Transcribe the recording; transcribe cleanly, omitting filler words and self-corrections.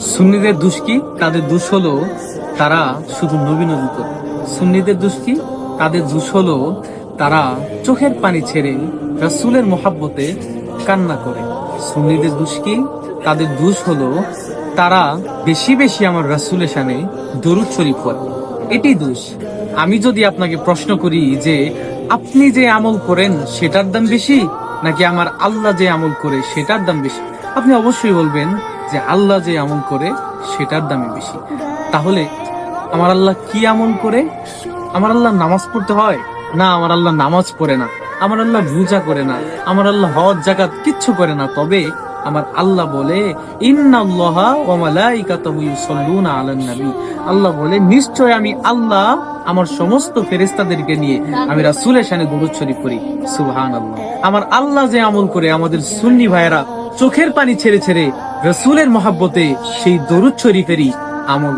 সুন্নিদের দোষ কি? তাদের দোষ হলো তারা শুধু নবী নবী করে। সুন্নিদের দোষ কি? তাদের দোষ হলো তারা চোখের পানি ছেড়ে রাসূলের মহাব্বতে কান্না করে। সুন্নিদের দোষ কি? তাদের দোষ হলো তারা বেশি বেশি আমার রাসূলের শানে দরুদ শরীফ পড়ে। এটাই দোষ। আমি যদি আপনাকে প্রশ্ন করি যে আপনি যে আমল করেন সেটার দাম বেশি নাকি আমার আল্লাহ যে আমল করে সেটার দাম বেশি, আপনি অবশ্যই বলবেন যে আল্লাহ যে আমল করে সেটার দামই বেশি। তাহলে আমার আল্লাহ কি আমল করে? আমার আল্লাহ নামাজ পড়তে হয় না, আমার আল্লাহ নামাজ পড়ে না, আমার আল্লাহ রোজা করে না, আমার আল্লাহ হজ জাকাত কিচ্ছু করে না। তবে আমার আল্লাহ বলে ইন্নাল্লাহা ওয়া মালাইকাতুহু ইউসাল্লুনা আলান নবী। আল্লাহ বলে নিশ্চয় আমি আল্লাহ আমার সমস্ত ফেরেশতাদেরকে নিয়ে আমি রাসূলের শানে দরুদ শরীফ পড়ি। সুবহানাল্লাহ। আমার আল্লাহ যে আমল করে আমাদের সুন্নি ভাইয়েরা চোখের পানি ছেড়ে ছেড়ে রাসূলের মহব্বতে সেই দরুদ শরীফেরই আমল